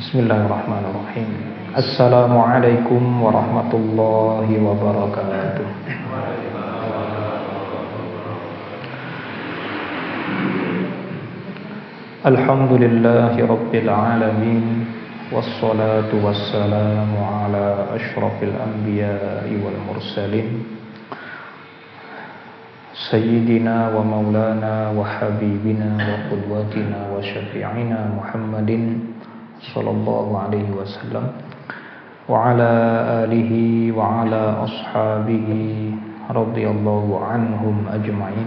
Bismillahirrahmanirrahim. Assalamualaikum warahmatullahi wabarakatuh. Alhamdulillahi rabbil alamin. Wassalatu wassalamu ala ashrafil anbiya'i wal mursalin Sayyidina wa maulana wa habibina wa qudwatina wa syafi'ina Muhammadin sallallahu alaihi wasallam wa ala alihi wa ala ashabihi radhiyallahu anhum ajma'in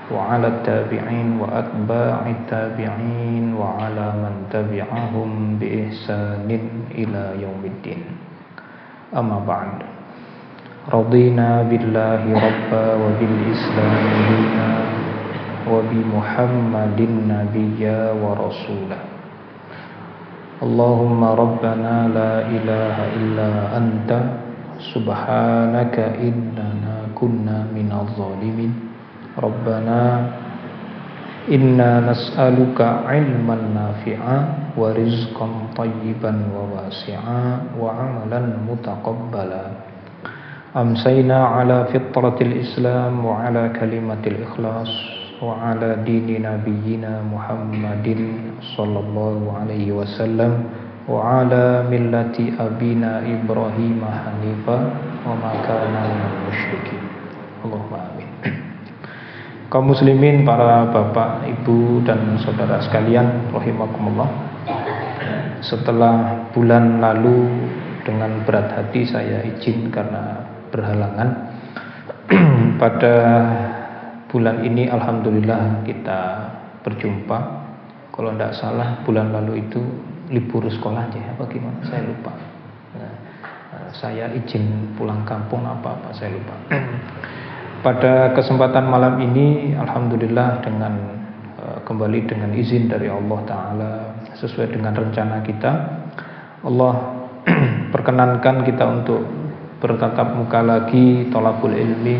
wa ala tabi'in wa atba'it tabi'in wa ala man tabi'ahum bi ihsanin ila yaumiddin. Amma ba'd. Radina billahi rabba wa bil islami dina wa bi Muhammadin nabiyya wa rasulah. Allahumma rabbana la ilaha illa anta subhanaka innana kunna minadh zalimin. Rabbana inna nas'aluka ilman nafi'a wa rizqan tayyiban wa wasi'a wa amalan mutaqabbala. Amsayna ala fitratil Islam wa ala kalimatil ikhlas wa ala dini nabiyyina Muhammadin sallallahu alaihi wasallam wa ala millati abina Ibrahim hanifa wa ma kana minal musyrikin. Allahumma amin. Kaum muslimin, para bapak, ibu dan saudara sekalian rahimakumullah. Setelah bulan lalu dengan berat hati saya izin karena berhalangan. Pada bulan ini alhamdulillah kita berjumpa. Kalau tidak salah bulan lalu itu libur sekolah aja apa gimana, saya lupa. Saya izin pulang kampung apa saya lupa. Pada kesempatan malam ini alhamdulillah dengan kembali dengan izin dari Allah Ta'ala sesuai dengan rencana kita, Allah perkenankan kita untuk bertatap muka lagi thalabul ilmi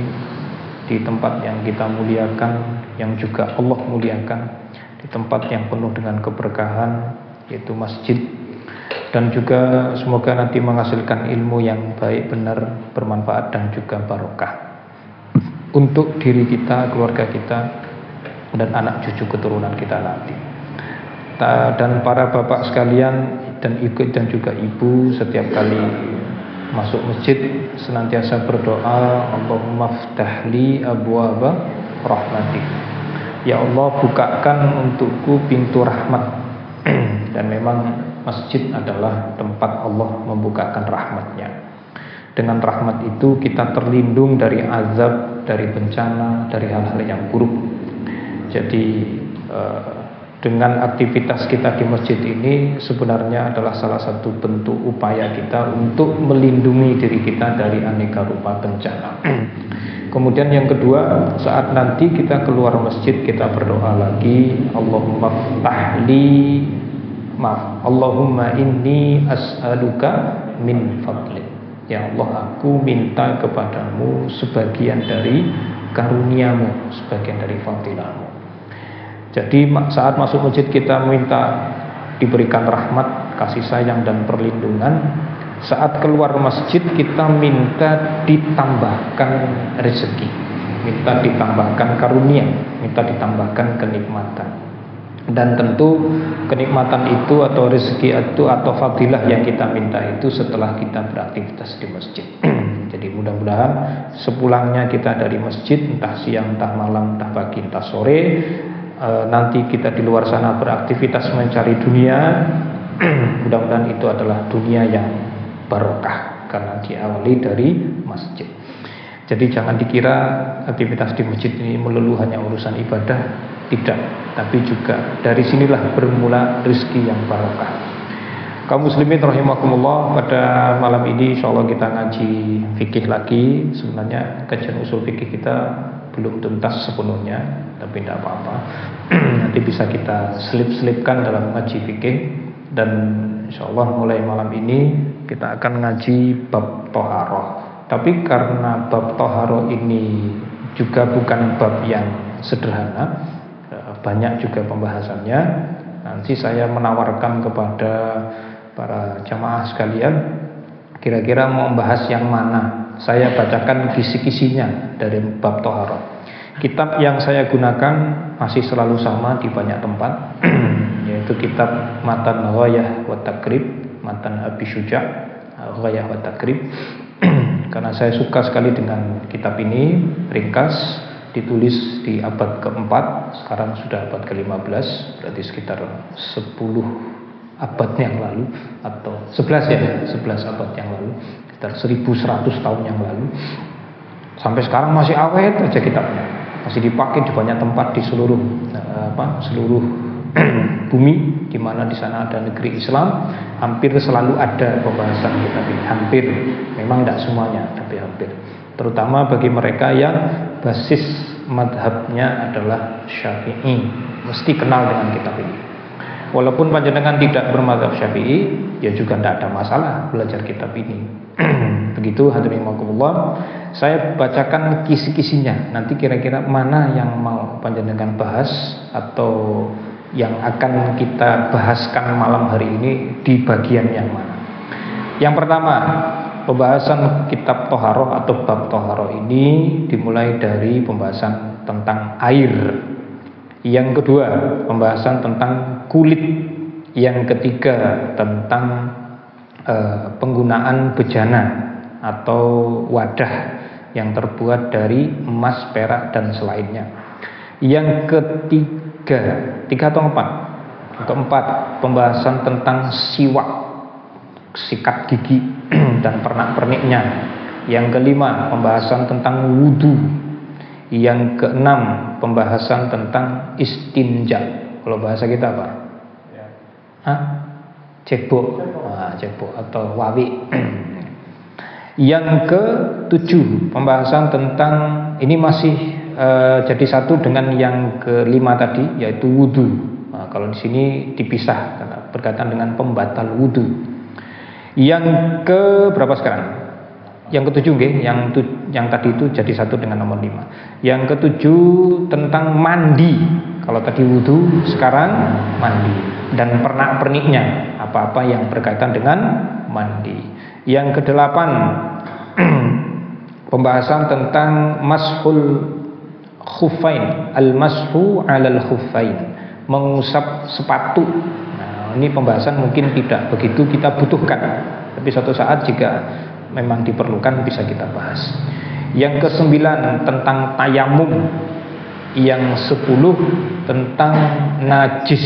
di tempat yang kita muliakan, yang juga Allah muliakan, di tempat yang penuh dengan keberkahan yaitu masjid, dan juga semoga nanti menghasilkan ilmu yang baik, benar, bermanfaat dan juga barokah untuk diri kita, keluarga kita dan anak cucu keturunan kita nanti. Dan para bapak sekalian dan ikut dan juga ibu setiap kali masuk masjid senantiasa berdoa, Allahumma ftahli abwaaba rahmatik. Ya Allah, bukakan untukku pintu rahmat. Dan memang masjid adalah tempat Allah membukakan rahmatnya. Dengan rahmat itu kita terlindung dari azab, dari bencana, dari hal-hal yang buruk. Jadi dengan aktivitas kita di masjid ini sebenarnya adalah salah satu bentuk upaya kita untuk melindungi diri kita dari aneka rupa bencana. Kemudian yang kedua, saat nanti kita keluar masjid kita berdoa lagi, Allahumma inni as'aluka min fadlik. Ya Allah, aku minta kepadamu sebagian dari karuniamu, sebagian dari fadilahmu. Jadi saat masuk masjid kita minta diberikan rahmat, kasih sayang dan perlindungan. Saat keluar masjid kita minta ditambahkan rezeki, minta ditambahkan karunia, minta ditambahkan kenikmatan. Dan tentu kenikmatan itu atau rezeki itu atau fadilah yang kita minta itu setelah kita beraktivitas di masjid. Jadi mudah-mudahan sepulangnya kita dari masjid, entah siang, entah malam, entah pagi, entah sore, nanti kita di luar sana beraktivitas mencari dunia, mudah-mudahan itu adalah dunia yang barokah karena diawali dari masjid. Jadi jangan dikira aktivitas di masjid ini melulu hanya urusan ibadah, tidak, tapi juga dari sinilah bermula rezeki yang barokah. Kaum muslimin rahimakumullah, pada malam ini insyaallah kita ngaji fikih lagi. Sebenarnya kajian usul fikih kita belum tuntas sepenuhnya, tapi tidak apa-apa. Nanti bisa kita selip-selipkan dalam ngaji fikih. Dan insyaallah mulai malam ini kita akan ngaji bab toharoh. Tapi karena bab toharoh ini juga bukan bab yang sederhana, banyak juga pembahasannya. Nanti saya menawarkan kepada para jamaah sekalian, kira-kira mau membahas yang mana? Saya bacakan kisi-kisinya dari bab Thaharah. Kitab yang saya gunakan masih selalu sama di banyak tempat, yaitu kitab Matan Ghayah wa Taqrib, Matan Abi Syuja' Ghayah wa Taqrib. Karena saya suka sekali dengan kitab ini, ringkas, ditulis di abad keempat, sekarang sudah abad ke-15, berarti sekitar 10 abad yang lalu, atau 11 abad yang lalu, sekitar 1100 tahun yang lalu. Sampai sekarang masih awet aja kitabnya, masih dipakai di banyak tempat di seluruh seluruh bumi, di mana di sana ada negeri Islam, hampir selalu ada pembahasan kitab ini. Hampir, memang tidak semuanya, tapi hampir. Terutama bagi mereka yang basis madhabnya adalah Syafi'i, mesti kenal dengan kitab ini. Walaupun panjenengan tidak bermadhab Syafi'i, ya juga tidak ada masalah belajar kitab ini. Begitu hadirin rahimakumullah. Saya bacakan kisi-kisinya. Nanti kira-kira mana yang mau panjenengan bahas atau yang akan kita bahaskan malam hari ini di bagian yang mana. Yang pertama, pembahasan kitab Thaharah atau bab Thaharah ini dimulai dari pembahasan tentang air. Yang kedua, pembahasan tentang kulit. Yang ketiga, tentang penggunaan bejana atau wadah yang terbuat dari emas, perak, dan selainnya. Yang ketiga atau empat? Keempat, pembahasan tentang siwak, sikat gigi dan pernak-perniknya. Yang kelima, pembahasan tentang wudu. Yang keenam, pembahasan tentang istinja. Kalau bahasa kita apa? Cebok. Cebok atau wawi. Yang ketujuh, pembahasan tentang, ini masih jadi satu dengan yang kelima tadi, yaitu wudu. Kalau di sini dipisah karena berkaitan dengan pembatal wudu. Yang ke berapa sekarang? Yang ketujuh, yang tadi itu jadi satu dengan nomor 5. Yang ketujuh tentang mandi. Kalau tadi wudu, sekarang mandi. Dan pernak-perniknya, apa-apa yang berkaitan dengan mandi. Yang kedelapan, pembahasan tentang mashul khuffain, al-mashu 'alal khuffain, mengusap sepatu. Nah, ini pembahasan mungkin tidak begitu kita butuhkan, tapi suatu saat jika memang diperlukan bisa kita bahas. Yang ke-9 tentang tayamum. Yang 10 tentang najis.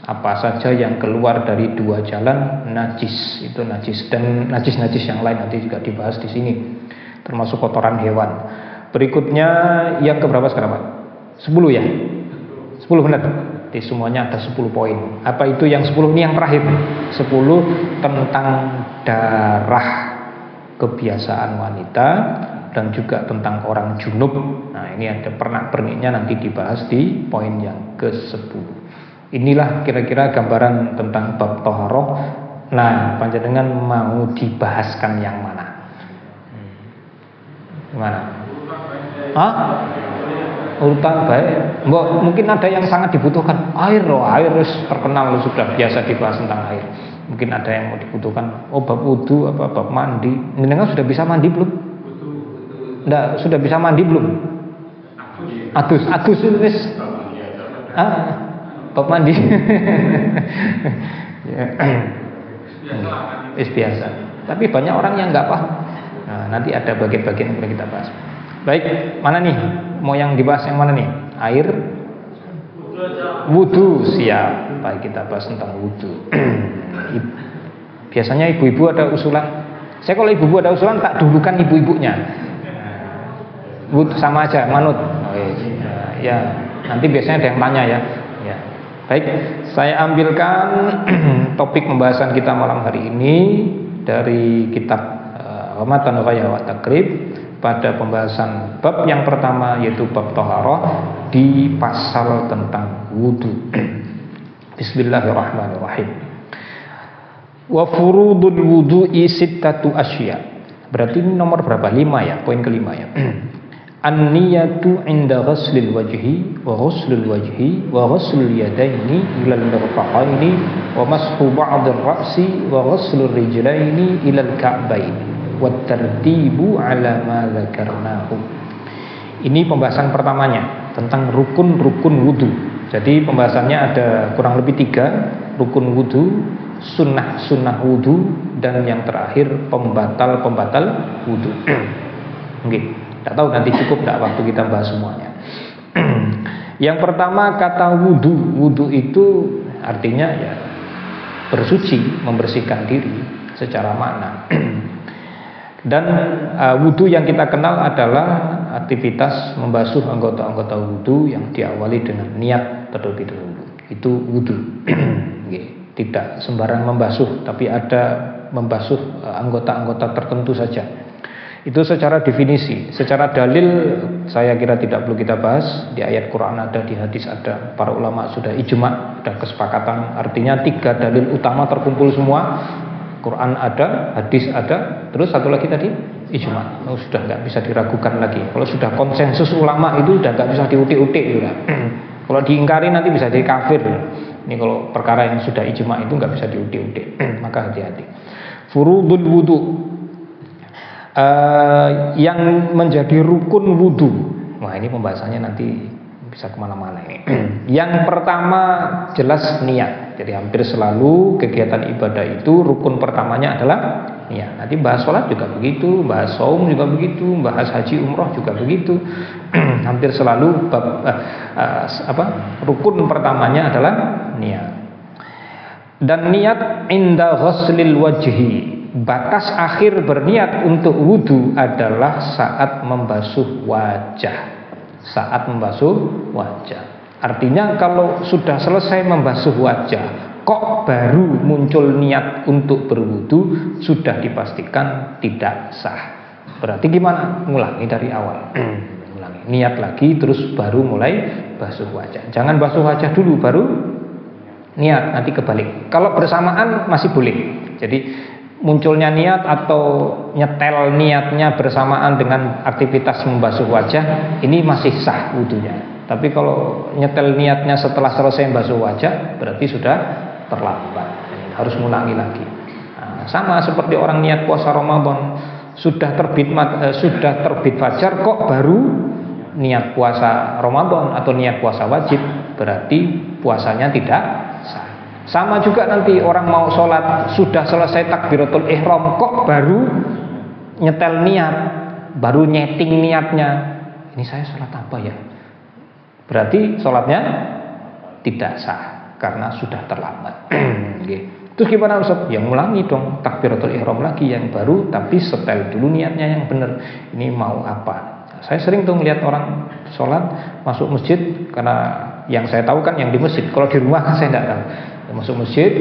Apa saja yang keluar dari dua jalan najis, itu najis, dan najis-najis yang lain nanti juga dibahas di sini, termasuk kotoran hewan. Berikutnya yang keberapa sekarang, Pak? 10 ya? 10 benar. Di semuanya ada 10 poin. Apa itu yang 10? Ini yang terakhir. 10 tentang darah, kebiasaan wanita, dan juga tentang orang junub. Nah, ini ada pernak-perniknya nanti dibahas di poin yang ke-10. Inilah kira-kira gambaran tentang bab Thaharah. Nah, panjenengan mau dibahaskan yang mana? Gimana? Urutan baik. Mungkin ada yang sangat dibutuhkan. Air terkenal, sudah biasa dibahas tentang air. Mungkin ada yang mau dibutuhkan. Bab wudu, bab mandi. Panjenengan sudah bisa mandi belum? Nggak, sudah bisa mandi belum? Adus wis. Bab mandi. Biasa. Tapi banyak orang yang nggak paham. Nah, nanti ada bagian-bagian yang kita bahas. Baik, mana nih? Mau yang dibahas yang mana nih? Air, wudu, siap. Baik, kita bahas tentang wudu. Biasanya ibu-ibu ada usulan. Saya kalau ibu-ibu ada usulan tak dulukan ibu-ibunya. Wudu sama aja, manut. Ya, nanti biasanya ada yang tanya ya. Baik, saya ambilkan topik pembahasan kita malam hari ini dari kitab Matan Ghayah wa Taqrib, pada pembahasan bab yang pertama, yaitu bab Thaharah, di pasal tentang wudu. Bismillahirrahmanirrahim. Wa furudul wudu'i sittatu asya. Berarti ini nomor berapa? 5 ya, poin kelima ya. An-niyatu 'inda ghuslil wajhi wa ghuslul wajhi wa ghuslul yadaini ilal mirfaqaini wa mashu ba'd ar-ra'si wa ghuslu rijlaini ila al-ka'bain wa tartibu ala ma dzakarnahu. Ini pembahasan pertamanya tentang rukun-rukun wudu. Jadi pembahasannya ada kurang lebih 3, rukun wudu, sunnah-sunnah wudu, dan yang terakhir pembatal-pembatal wudu. Oke, tidak tahu nanti cukup tidak waktu kita bahas semuanya. Yang pertama kata wudu. Wudu itu artinya ya bersuci, membersihkan diri secara makna. Dan wudu yang kita kenal adalah aktivitas membasuh anggota-anggota wudu yang diawali dengan niat terlebih dahulu. Itu wudu. Tidak sembarang membasuh, tapi ada membasuh anggota-anggota tertentu saja. Itu secara definisi. Secara dalil saya kira tidak perlu kita bahas. Di ayat Quran ada, di hadis ada. Para ulama sudah ijma, ada kesepakatan. Artinya 3 dalil utama terkumpul semua. Quran ada, hadis ada, terus satu lagi tadi ijma. Sudah nggak bisa diragukan lagi. Kalau sudah konsensus ulama itu udah nggak bisa diutik-utik sudah. Kalau diingkari nanti bisa jadi kafir. Ini kalau perkara yang sudah ijma itu nggak bisa diutik-utik. Maka hati-hati. Furudul wudu, yang menjadi rukun wudu. Wah, ini pembahasannya nanti bisa kemana-mana ini. Yang pertama jelas niat. Jadi hampir selalu kegiatan ibadah itu rukun pertamanya adalah niat. Nanti bahas sholat juga begitu, bahas saum juga begitu, bahas haji umroh juga begitu. Hampir selalu rukun pertamanya adalah niat. Dan niat inda ghuslil wajhi, batas akhir berniat untuk wudu adalah saat membasuh wajah. Saat membasuh wajah. Artinya kalau sudah selesai membasuh wajah, kok baru muncul niat untuk berwudu, sudah dipastikan tidak sah. Berarti gimana? Ngulangi dari awal. Ngulangi. Niat lagi terus baru mulai basuh wajah. Jangan basuh wajah dulu baru niat, nanti kebalik. Kalau bersamaan masih boleh. Jadi munculnya niat atau nyetel niatnya bersamaan dengan aktivitas membasuh wajah, ini masih sah wudunya. Tapi kalau nyetel niatnya setelah selesai membasuh wajah, berarti sudah terlambat, harus mengulangi lagi. Nah, sama seperti orang niat puasa Ramadan, sudah terbit fajar kok baru niat puasa Ramadan atau niat puasa wajib, berarti puasanya tidak sah. Sama juga nanti orang mau sholat, sudah selesai takbiratul ihram kok baru nyetel niat, baru nyeting niatnya, ini saya sholat apa ya? Berarti sholatnya tidak sah karena sudah terlambat. Terus gimana Ustaz? Yang ulangi dong takbiratul ihram lagi yang baru, tapi setel dulu niatnya yang benar. Ini mau apa? Saya sering tuh melihat orang sholat masuk masjid, karena yang saya tahu kan yang di masjid. Kalau di rumah kan saya tidak tahu. Masuk masjid,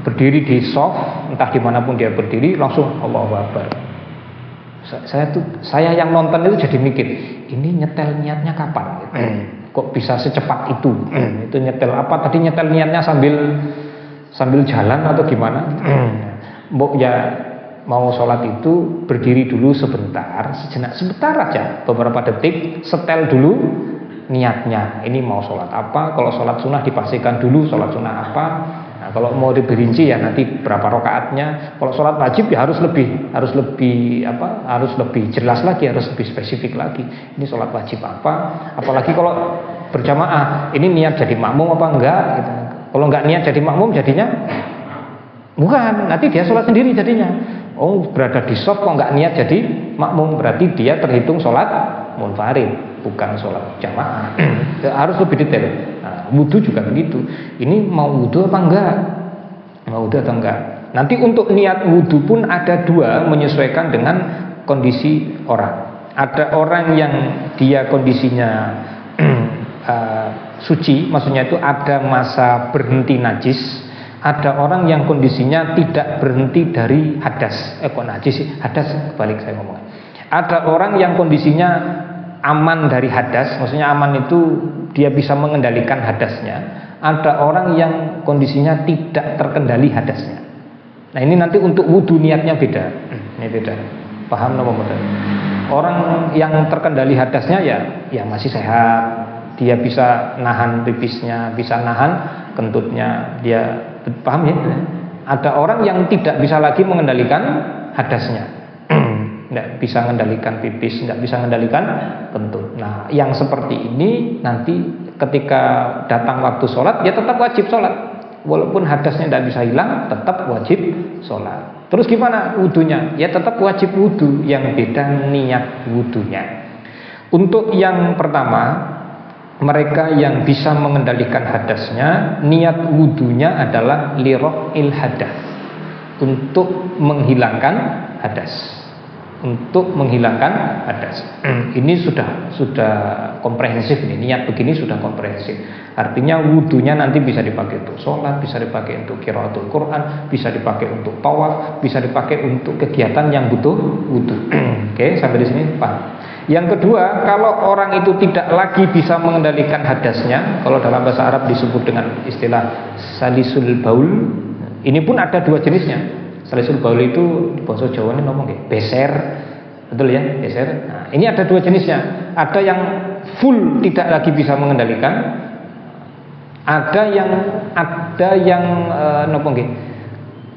berdiri di shaf, entah dimanapun dia berdiri, langsung Allahu Akbar. Saya yang nonton itu jadi mikir, ini nyetel niatnya kapan? Kok bisa secepat itu? Itu nyetel apa? Tadi nyetel niatnya sambil jalan atau gimana? Mbok ya mau sholat itu berdiri dulu sebentar, sebentar aja, beberapa detik, setel dulu niatnya. Ini mau sholat apa? Kalau sholat sunnah dipastikan dulu sholat sunnah apa. Nah, kalau mau diperinci ya nanti berapa rakaatnya. Kalau sholat wajib ya harus lebih jelas lagi, harus lebih spesifik lagi. Ini sholat wajib apa? Apalagi kalau berjamaah, ini niat jadi makmum apa enggak? Gitu. Kalau enggak niat jadi makmum jadinya bukan, nanti dia sholat sendiri jadinya. Oh, berada di shaf kok enggak niat jadi makmum, berarti dia terhitung sholat munfarid, bukan sholat jamaah. Harus lebih detail. Nah, wudu juga begitu. Ini mau wudu apa enggak? Mau wudu atau enggak? Nanti untuk niat wudu pun ada dua, menyesuaikan dengan kondisi orang. Ada orang yang dia kondisinya suci, maksudnya itu ada masa berhenti najis. Ada orang yang kondisinya tidak berhenti dari hadas. Kok najis sih? Hadas, kebalik saya ngomong. Ada orang yang kondisinya aman dari hadas, maksudnya aman itu dia bisa mengendalikan hadasnya. Ada orang yang kondisinya tidak terkendali hadasnya. Nah, ini nanti untuk wudu niatnya beda. Ini beda. Paham nama mudah? Orang yang terkendali hadasnya ya masih sehat. Dia bisa nahan pipisnya, bisa nahan kentutnya dia, paham ya? Ada orang yang tidak bisa lagi mengendalikan hadasnya, tidak bisa mengendalikan pipis, tidak bisa mengendalikan kentut. Nah, yang seperti ini nanti ketika datang waktu sholat, ya tetap wajib sholat, walaupun hadasnya tidak bisa hilang, tetap wajib sholat. Terus gimana wudunya? Ya tetap wajib wudu, yang beda niat wudunya. Untuk yang pertama, mereka yang bisa mengendalikan hadasnya, niat wudunya adalah liraf'il hadas, untuk menghilangkan hadas, untuk menghilangkan hadas. Ini sudah komprehensif nih, niat begini sudah komprehensif. Artinya wudunya nanti bisa dipakai untuk sholat, bisa dipakai untuk qiraatul Quran, bisa dipakai untuk tawaf, bisa dipakai untuk kegiatan yang butuh wudu. Oke, sampai di sini paham. Yang kedua, kalau orang itu tidak lagi bisa mengendalikan hadasnya, kalau dalam bahasa Arab disebut dengan istilah salisul baul. Ini pun ada dua jenisnya. Salisul baul itu di bahasa Jawa ini ngomong beser, betul ya, beser. Nah, ini ada dua jenisnya. Ada yang full tidak lagi bisa mengendalikan, ada yang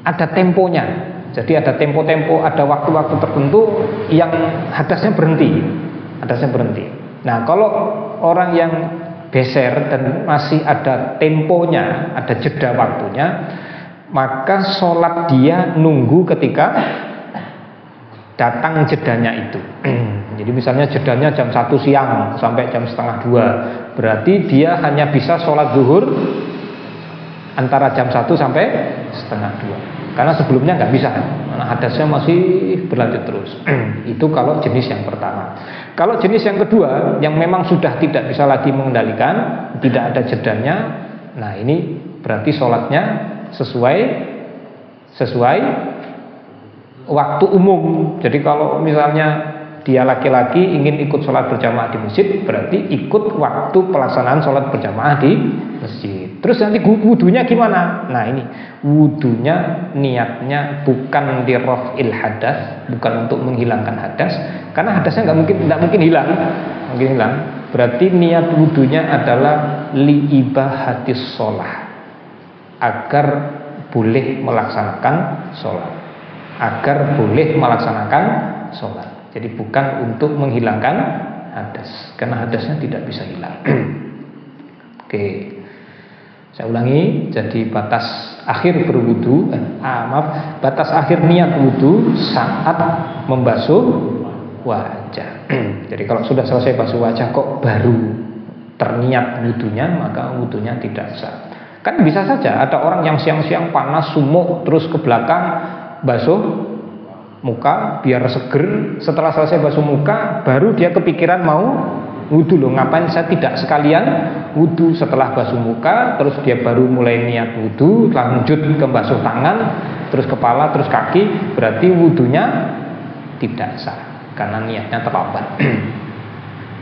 ada temponya. Jadi ada tempo-tempo, ada waktu-waktu tertentu yang hadasnya berhenti. Nah, kalau orang yang beser dan masih ada temponya, ada jeda waktunya, maka sholat dia nunggu ketika datang jedanya itu. Jadi misalnya jedanya jam 1 siang sampai jam setengah 2, berarti dia hanya bisa sholat zuhur antara jam 1 sampai setengah 2. Karena sebelumnya nggak bisa, karena hadasnya masih berlanjut terus. Itu kalau jenis yang pertama. Kalau jenis yang kedua, yang memang sudah tidak bisa lagi mengendalikan, tidak ada jedanya, nah ini berarti sholatnya sesuai waktu umum. Jadi kalau misalnya dia laki-laki ingin ikut sholat berjamaah di masjid, berarti ikut waktu pelaksanaan sholat berjamaah di masjid. Terus nanti wudunya gimana? Nah ini wudunya niatnya bukan liraf'il hadas, bukan untuk menghilangkan hadas, karena hadasnya nggak mungkin hilang. Berarti niat wudunya adalah liibahatis sholat, agar boleh melaksanakan sholat. Jadi bukan untuk menghilangkan hadas, karena hadasnya tidak bisa hilang. Oke, saya ulangi. Jadi batas akhir berwudu, batas akhir niat wudu saat membasuh wajah. Jadi kalau sudah selesai basuh wajah kok baru terniat wudunya, maka wudunya tidak sah. Kan bisa saja ada orang yang siang-siang panas sumuk terus ke belakang basuh muka biar seger, setelah selesai basuh muka baru dia kepikiran mau wudu. Loh, ngapain saya tidak sekalian wudu setelah basuh muka, terus dia baru mulai niat wudu, lanjut ke basuh tangan, terus kepala, terus kaki, berarti wudunya tidak sah karena niatnya terlambat.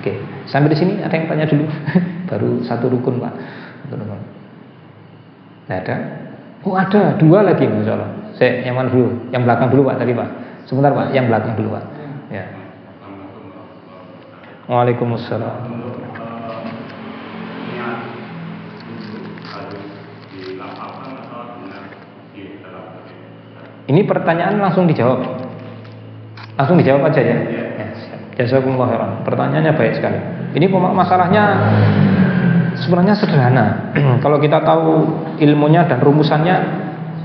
Oke, sampai di sini ada yang tanya dulu? Baru satu rukun, Pak. Nggak ada? Oh, ada dua lagi, Masya Allah. Saya yang mana dulu? Yang belakang dulu, Pak, tadi, Pak. Sebentar, Pak, yang belakang dulu, Pak. Ya. Waalaikumsalam. Ini pertanyaan langsung dijawab. Langsung dijawab aja ya. Jazakumullah khairan. Pertanyaannya baik sekali. Ini masalahnya sebenarnya sederhana. Kalau kita tahu ilmunya dan rumusannya,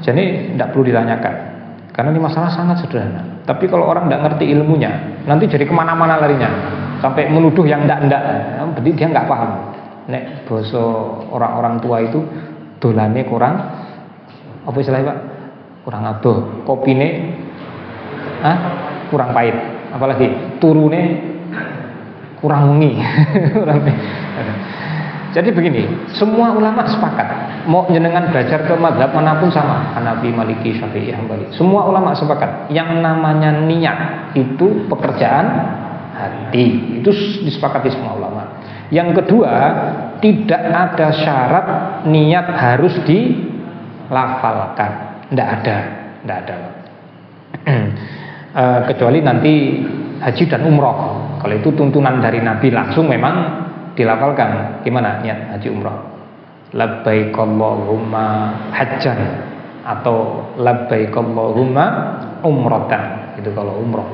jadi tidak perlu ditanyakan. Karena ini masalah sangat sederhana. Tapi kalau orang tidak ngerti ilmunya, nanti jadi kemana-mana larinya, sampai menuduh yang ndak-ndak. Berarti dia nggak paham. Nek basa orang-orang tua itu dolane kurang, apa istilahnya, Pak? Kurang adoh. Kopine kurang pahit. Apalagi turune kurang wengi. Jadi begini, semua ulama sepakat, mau jenengan belajar ke mazhab manapun sama, Hanafi, Maliki, Syafi'i, Hambali, semua ulama sepakat, yang namanya niat itu pekerjaan hati, itu disepakati semua ulama. Yang kedua, tidak ada syarat niat harus dilafalkan, tidak ada. Kecuali nanti haji dan umroh, kalau itu tuntunan dari Nabi langsung memang dilafalkan. Gimana niat haji umroh? labbaik Allahumma hajjan atau labbaik Allahumma umratan, itu kalau umroh.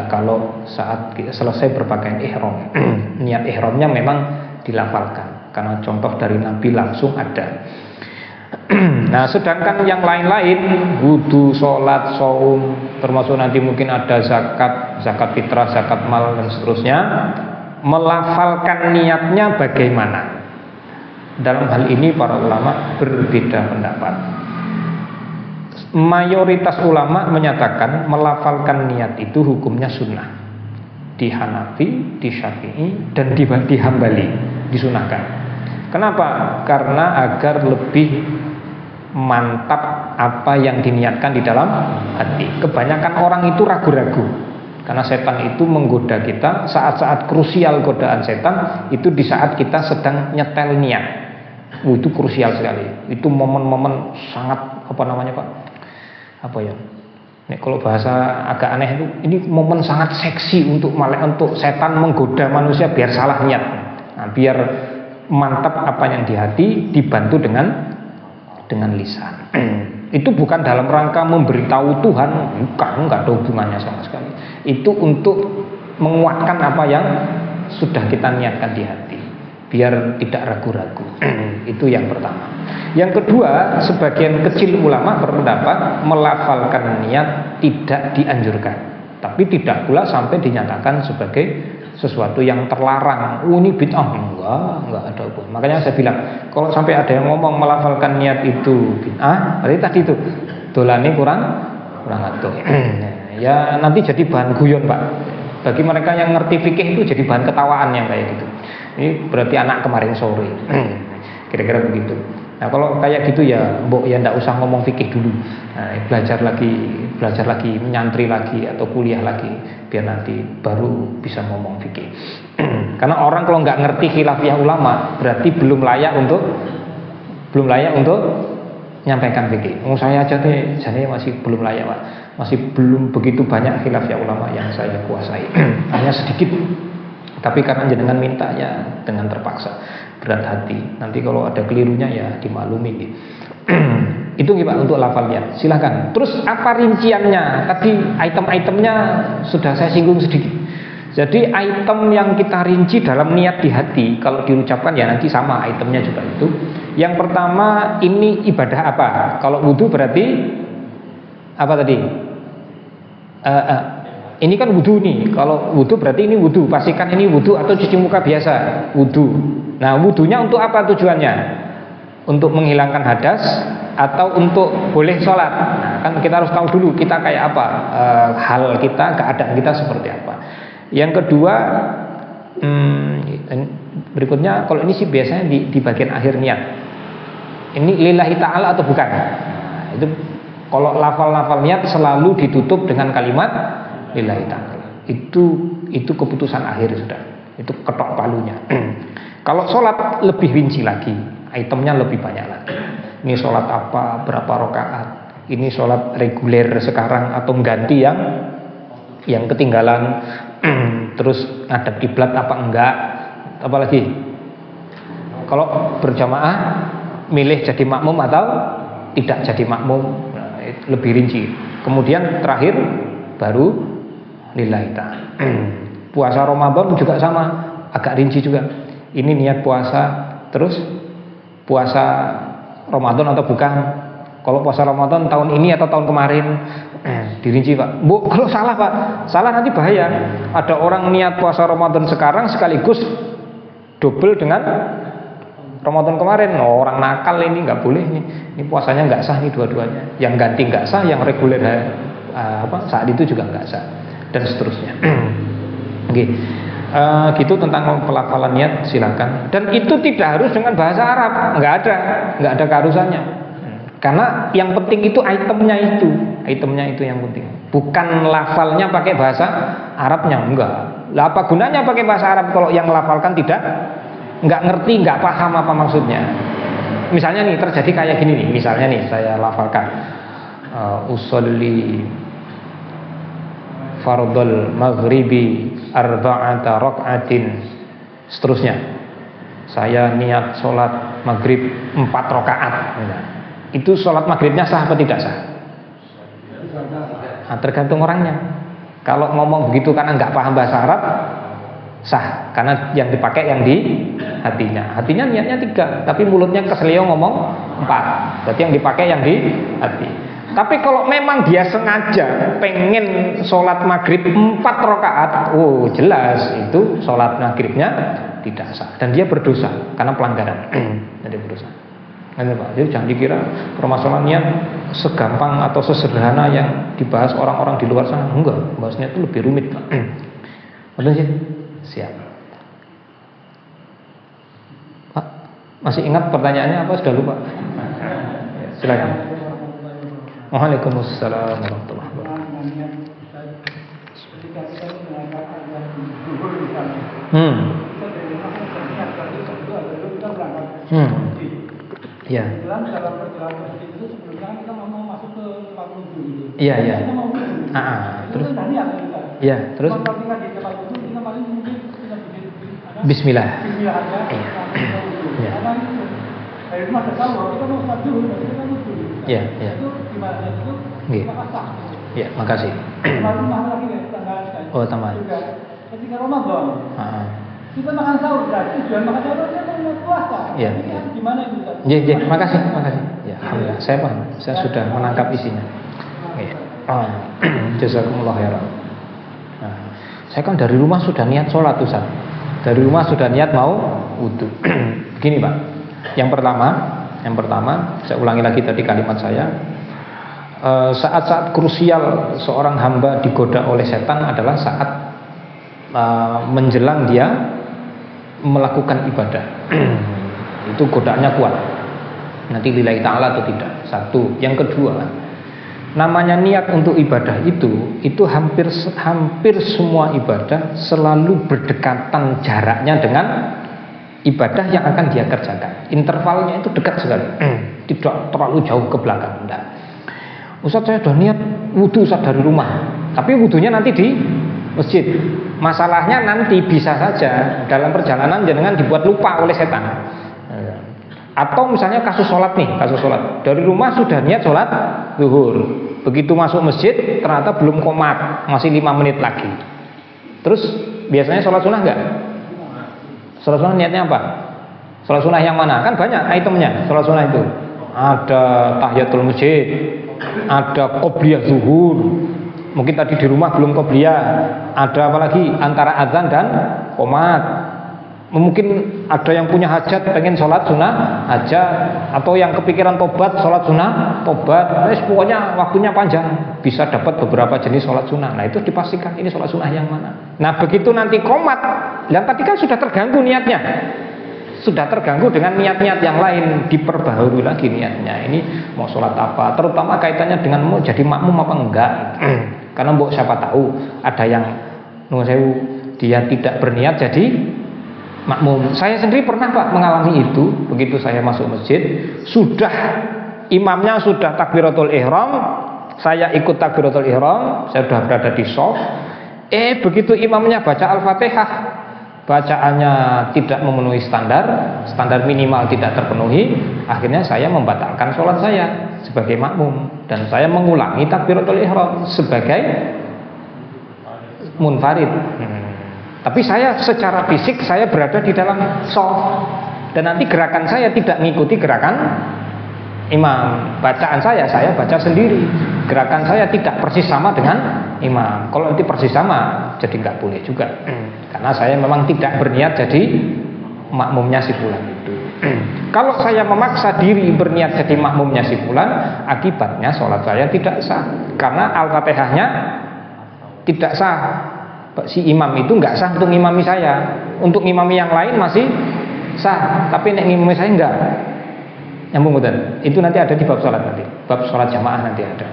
Kalau saat selesai berpakaian ihram, niat ihramnya memang dilafalkan karena contoh dari Nabi langsung ada. Nah, sedangkan yang lain-lain, wudu, sholat, saum, termasuk nanti mungkin ada zakat fitrah, zakat mal dan seterusnya, melafalkan niatnya bagaimana? Dalam hal ini para ulama berbeda pendapat. Mayoritas ulama menyatakan melafalkan niat itu hukumnya sunnah. Di Hanafi, di Syafi'i, dan di Hambali disunahkan. Kenapa? Karena agar lebih mantap apa yang diniatkan di dalam hati. Kebanyakan orang itu ragu-ragu karena setan itu menggoda kita. Saat-saat krusial godaan setan itu di saat kita sedang nyetel niat. Itu krusial sekali. Itu momen-momen sangat kalau bahasa agak aneh itu, ini momen sangat seksi untuk setan menggoda manusia biar salah niat. Nah, biar mantap apa yang di hati dibantu dengan lisan. Itu bukan dalam rangka memberitahu Tuhan, bukan, enggak ada hubungannya sama sekali. Itu untuk menguatkan apa yang sudah kita niatkan di hati, biar tidak ragu-ragu. Itu yang pertama. Yang kedua, sebagian kecil ulama berpendapat melafalkan niat tidak dianjurkan, tapi tidak pula sampai dinyatakan sebagai sesuatu yang terlarang. Ini bid'ah, enggak ada hubungan. Makanya saya bilang, kalau sampai ada yang ngomong melafalkan niat itu bid'ah, berarti tadi itu dolane kurang atuh. Ya nanti jadi bahan guyon, Pak. Bagi mereka yang ngerti fikih itu jadi bahan ketawaan yang kayak gitu. Ini berarti anak kemarin sore. Kira-kira begitu. Nah, kalau kayak gitu ya, mbok ya ndak usah ngomong fikih dulu. Nah, belajar lagi, menyantri lagi atau kuliah lagi, biar nanti baru bisa ngomong fikih. Karena orang kalau nggak ngerti khilafiyah ulama, berarti belum layak untuk menyampaikan fikih. Saya aja masih belum layak, Pak. Masih belum begitu banyak khilafiyah ulama yang saya kuasai. Hanya sedikit. Tapi karena jenengan minta ya dengan terpaksa, berat hati. Nanti kalau ada kelirunya ya dimaklumi. Itu Pak untuk lafal niat. Silakan. Terus apa rinciannya? Tadi item-itemnya sudah saya singgung sedikit. Jadi item yang kita rinci dalam niat di hati, kalau diucapkan ya nanti sama itemnya juga itu. Yang pertama, ini ibadah apa? Kalau wudu berarti apa tadi? Ini kan wudu nih. Kalau wudu berarti ini wudu. Pastikan ini wudu atau cuci muka biasa. Wudu. Nah, wudunya untuk apa tujuannya? Untuk menghilangkan hadas atau untuk boleh sholat. Nah, kan kita harus tahu dulu kita kayak apa, hal kita, keadaan kita seperti apa. Yang kedua, berikutnya kalau ini sih biasanya di bagian akhir niat. Ini lillahi ta'ala atau bukan? Nah, itu kalau lafal-lafal niat selalu ditutup dengan kalimat lillahi ta'ala. Itu keputusan akhir sudah. Itu ketok palunya. Kalau sholat lebih rinci lagi, itemnya lebih banyak lagi. Ini sholat apa, berapa rakaat? Ini sholat reguler sekarang atau ganti yang ketinggalan. Terus ngadep kiblat apa enggak? Apalagi kalau berjamaah milih jadi makmum atau tidak jadi makmum, nah, lebih rinci. Kemudian terakhir baru lillahi ta'ala. Puasa Ramadan juga sama, agak rinci juga. Ini niat puasa, terus puasa Ramadan atau bukan? Kalau puasa Ramadan tahun ini atau tahun kemarin, dirinci Pak. Bu, kalau salah Pak, salah nanti bahaya. Ada orang niat puasa Ramadan sekarang sekaligus double dengan Ramadan kemarin. Oh, orang nakal ini nggak boleh nih. Ini puasanya nggak sah nih dua-duanya. Yang ganti nggak sah, yang reguler saat itu juga nggak sah, dan seterusnya. Oke. Gitu tentang pelafalan niat, silakan. Dan itu tidak harus dengan bahasa Arab, nggak ada keharusannya. Karena yang penting itu itemnya itu yang penting. Bukan lafalnya pakai bahasa Arabnya, enggak. Lah apa gunanya pakai bahasa Arab kalau yang melafalkan nggak ngerti, nggak paham apa maksudnya. Misalnya nih terjadi kayak gini nih, misalnya nih saya lafalkan usolli fardhul maghribi arba'ata rak'atin, seterusnya. saya niat sholat maghrib 4 rakaat, itu sholat maghribnya sah apa tidak sah? Nah, tergantung orangnya. Kalau ngomong begitu karena nggak paham bahasa Arab, sah, karena yang dipakai yang di hatinya. Hatinya niatnya 3, tapi mulutnya keselio ngomong 4. Berarti yang dipakai yang di hati. Tapi kalau memang dia sengaja pengen sholat maghrib 4 rakaat, oh jelas itu sholat maghribnya tidak sah dan dia berdosa karena pelanggaran. Jadi berdosa. Jadi jangan dikira permasalahan niat segampang atau sesederhana yang dibahas orang-orang di luar sana. Enggak, bahasnya itu lebih rumit, Pak. Betul sih? Siap. Pak, masih ingat pertanyaannya apa? Sudah lupa? Silakan. Waalaikumsalam warahmatullahi wabarakatuh. Ya. Iya, iya. Terus? Ya, terus? Bismillah. Iya. Ya, ya. Ya, makasih. Oh, tambahan. Ketika Ramadan, kita makan sahur berarti tujuan makan sahurnya mau puasa. Ya. Gimana itu? Ya, makasih. Ya, alhamdulillah. Saya paham. Saya sudah menangkap isinya. Ya. Jazakumullah khairan. Nah, saya kan dari rumah sudah niat sholat, Ustaz. Dari rumah sudah niat mau wudu. Begini, Pak. Yang pertama, saya ulangi lagi tadi kalimat saya. Saat-saat krusial seorang hamba digoda oleh setan adalah saat menjelang dia melakukan ibadah. Itu godaannya kuat. Nanti lillahi ta'ala atau tidak. Satu. Yang kedua, namanya niat untuk ibadah itu hampir semua ibadah selalu berdekatan jaraknya dengan ibadah yang akan dia kerjakan. Intervalnya itu dekat sekali. Tidak terlalu jauh ke belakang. Enggak. Ustaz, saya sudah niat wudu Ustaz dari rumah, tapi wudunya nanti di masjid. Masalahnya nanti bisa saja dalam perjalanan jenengan dibuat lupa oleh setan. Atau misalnya kasus sholat dari rumah sudah niat sholat zuhur, begitu masuk masjid ternyata belum qomat, masih 5 menit lagi. Terus biasanya sholat sunnah enggak? Sholat sunnah niatnya apa? Sholat sunnah yang mana? Kan banyak itemnya sholat sunnah itu. Ada tahiyatul masjid, ada qobliyah zuhur. Mungkin tadi di rumah belum qobliyah. Ada apa lagi? Antara azan dan qomat. Mungkin ada yang punya hajat pengen sholat sunnah hajat, atau yang kepikiran tobat sholat sunnah tobat. Pokoknya waktunya panjang, bisa dapat beberapa jenis sholat sunnah. Nah itu dipastikan ini sholat sunnah yang mana. Nah begitu nanti qomat, yang tadi kan sudah terganggu niatnya, sudah terganggu dengan niat-niat yang lain, diperbaharui lagi niatnya. Ini mau sholat apa, terutama kaitannya dengan mau jadi makmum apa enggak. Karena mbok siapa tahu ada yang nuwun sewu dia tidak berniat jadi makmum. Saya sendiri pernah Pak mengalami itu. Begitu saya masuk masjid, sudah imamnya sudah takbiratul ihram, saya ikut takbiratul ihram, saya sudah berada di shaf. Begitu imamnya baca Al-Fatihah, bacaannya tidak memenuhi standar minimal tidak terpenuhi, akhirnya saya membatalkan sholat saya sebagai makmum dan saya mengulangi takbiratul ihram sebagai munfarid. Tapi saya secara fisik saya berada di dalam shaf dan nanti gerakan saya tidak mengikuti gerakan imam. Bacaan saya baca sendiri. Gerakan saya tidak persis sama dengan imam. Kalau nanti persis sama jadi nggak boleh juga. Karena saya memang tidak berniat jadi makmumnya si fulan itu. Kalau saya memaksa diri berniat jadi makmumnya si fulan, akibatnya sholat saya tidak sah. Karena Al-Fatihahnya tidak sah. Si imam itu nggak sah untuk ngimami saya. Untuk ngimami yang lain masih sah, tapi nek ngimami saya enggak. Nyambung betul. Itu nanti ada di bab sholat nanti. Bab sholat jamaah nanti ada.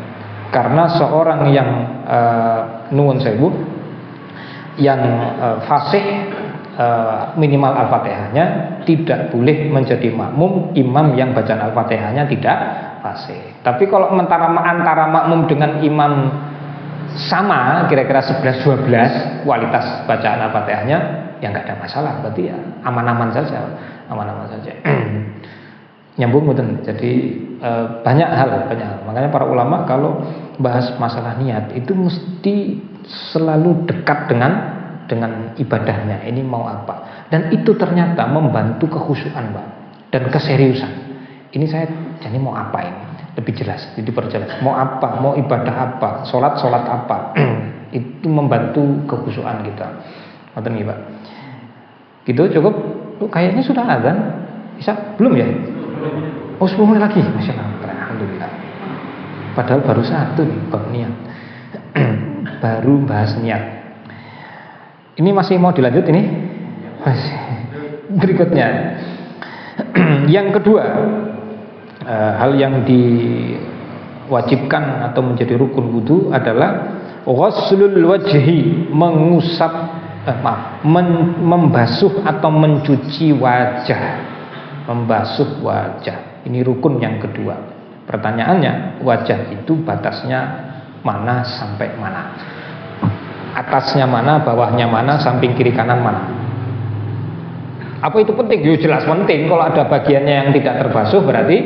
Karena seorang yang nuwun sewu, yang fasih minimal Al-Fatihahnya tidak boleh menjadi makmum imam yang bacaan Al-Fatihahnya tidak fasih. Tapi kalau antara makmum dengan imam sama kira-kira 11-12 kualitas bacaan Al-Fatihahnya, ya nggak ada masalah, berarti ya aman-aman saja. Nyambung betul. Jadi banyak hal. Makanya para ulama kalau bahas masalah niat itu mesti selalu dekat dengan ibadahnya. Ini mau apa? Dan itu ternyata membantu kekhusyuan, Pak, dan keseriusan. Ini saya jadi mau apa ini? Lebih jelas, diperjelas. Mau apa? Mau ibadah apa? Sholat apa? Itu membantu kekhusyuan kita. Ngoten nggih, Pak. Gitu cukup? Kayaknya sudah azan. Bisa? Belum ya? Oh, 10 menit lagi. Masya Allah, alhamdulillah. Padahal baru satu nih bab niat. Baru bahas niat. Ini masih mau dilanjut ini? Masih. Berikutnya. Yang kedua, hal yang diwajibkan atau menjadi rukun wudu adalah ghuslul wajhi, membasuh atau mencuci wajah. Membasuh wajah. Ini rukun yang kedua. Pertanyaannya, wajah itu batasnya mana sampai mana? Atasnya mana, bawahnya mana, samping kiri kanan mana? Apa itu penting? Ya jelas penting. Kalau ada bagiannya yang tidak terbasuh berarti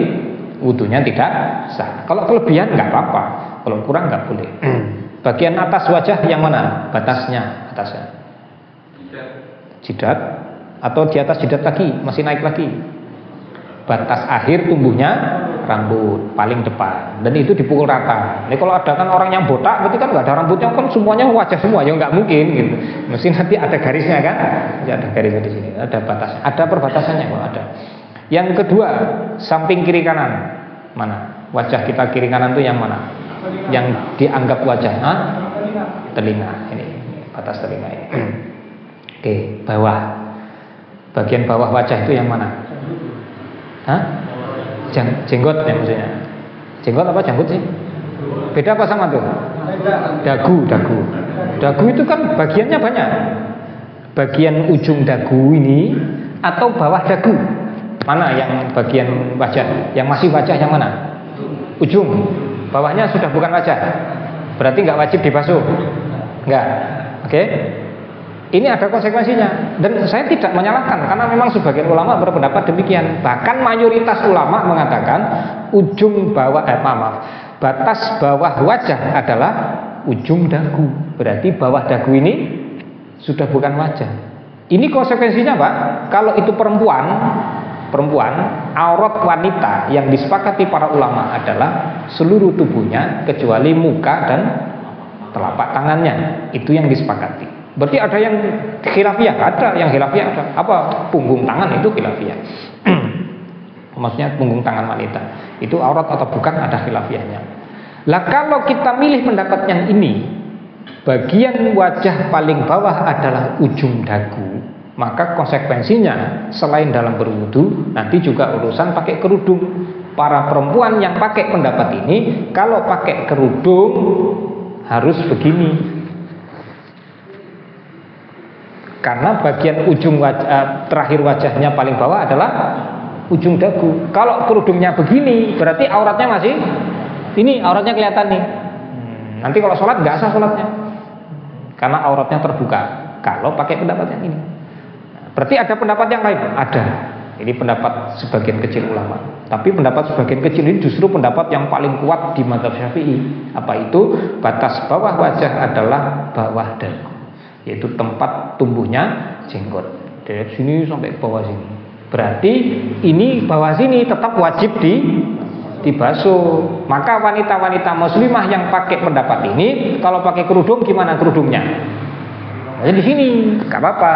wudunya tidak sah. Kalau kelebihan nggak apa-apa, kalau kurang nggak boleh. Bagian atas wajah yang mana? Batasnya atasnya. Jidat atau di atas jidat lagi, masih naik lagi. Batas akhir tumbuhnya rambut paling depan, dan itu dipukul rata. Ini kalau ada kan orang yang botak, berarti kan nggak ada rambutnya, kan semuanya wajah semua, ya nggak mungkin gitu. Mesti nanti ada garisnya kan? Ya, ada garisnya di sini, ada batas, ada perbatasannya kalau ada. Yang kedua, samping kiri kanan mana? Wajah kita kiri kanan itu yang mana? Yang dianggap wajah? Telinga. Ini batas telinga ini. Oke, bawah. Bagian bawah wajah itu yang mana? Jenggot ya maksudnya. Jenggot apa janggut sih? Beda apa sama tuh? Dagu. Dagu itu kan bagiannya banyak. Bagian ujung dagu ini atau bawah dagu? Mana yang bagian wajah? Yang masih wajah yang mana? Ujung. Bawahnya sudah bukan wajah. Berarti nggak wajib dibasuh. Nggak. Oke? Ini ada konsekuensinya, dan saya tidak menyalahkan karena memang sebagian ulama berpendapat demikian. Bahkan mayoritas ulama mengatakan ujung bawah batas bawah wajah adalah ujung dagu. Berarti bawah dagu ini sudah bukan wajah. Ini konsekuensinya, Pak. Kalau itu perempuan, aurat wanita yang disepakati para ulama adalah seluruh tubuhnya kecuali muka dan telapak tangannya. Itu yang disepakati. Berarti ada yang khilafiyah, ada yang khilafiyah, ada apa punggung tangan itu khilafiyah. Maksudnya punggung tangan wanita itu aurat atau bukan, ada khilafiyahnya. Lah kalau kita milih pendapat yang ini, bagian wajah paling bawah adalah ujung dagu, maka konsekuensinya selain dalam berwudu nanti juga urusan pakai kerudung. Para perempuan yang pakai pendapat ini, kalau pakai kerudung harus begini. Karena bagian ujung terakhir wajahnya paling bawah adalah ujung dagu. Kalau kerudungnya begini, berarti auratnya masih ini, auratnya kelihatan nih. Nanti kalau sholat nggak sah sholatnya, karena auratnya terbuka. Kalau pakai pendapat yang ini, berarti ada pendapat yang lain. Ada. Ini pendapat sebagian kecil ulama. Tapi pendapat sebagian kecil ini justru pendapat yang paling kuat di mazhab Syafi'i. Apa itu? Batas bawah wajah adalah bawah dagu, yaitu tempat tumbuhnya jenggot. Dari sini sampai bawah sini. Berarti ini bawah sini tetap wajib dibasuh. Maka wanita-wanita muslimah yang pakai pendapat ini, kalau pakai kerudung gimana kerudungnya? Nah, di sini nggak apa-apa.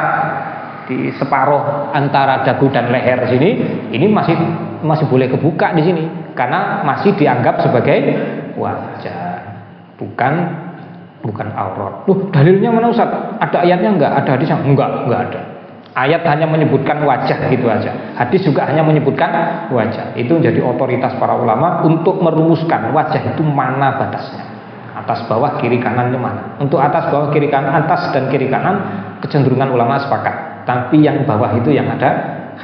Di separuh antara dagu dan leher sini, ini masih boleh kebuka di sini, karena masih dianggap sebagai wajah, bukan aurat. Dalilnya mana Ustaz? Ada ayatnya enggak? Ada hadisnya? Enggak ada. Ayat hanya menyebutkan wajah gitu aja. Hadis juga hanya menyebutkan wajah. Itu menjadi otoritas para ulama untuk merumuskan wajah itu mana batasnya. Atas bawah kiri kanannya mana? Untuk atas bawah kiri kanan, atas dan kiri kanan kecenderungan ulama sepakat. Tapi yang bawah itu yang ada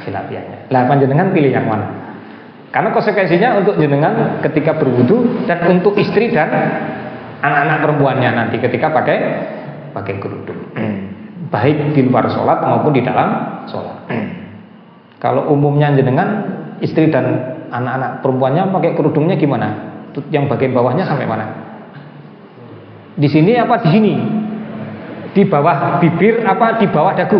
khilafiyahnya. Lah panjenengan pilih yang mana? Karena konsekuensinya untuk jenengan ketika berwudu dan untuk istri dan anak-anak perempuannya nanti ketika pakai kerudung. baik di luar sholat maupun di dalam sholat. Kalau umumnya jenengan istri dan anak-anak perempuannya pakai kerudungnya gimana? Yang bagian bawahnya sampai mana? Di sini apa di sini? Di bawah bibir apa di bawah dagu?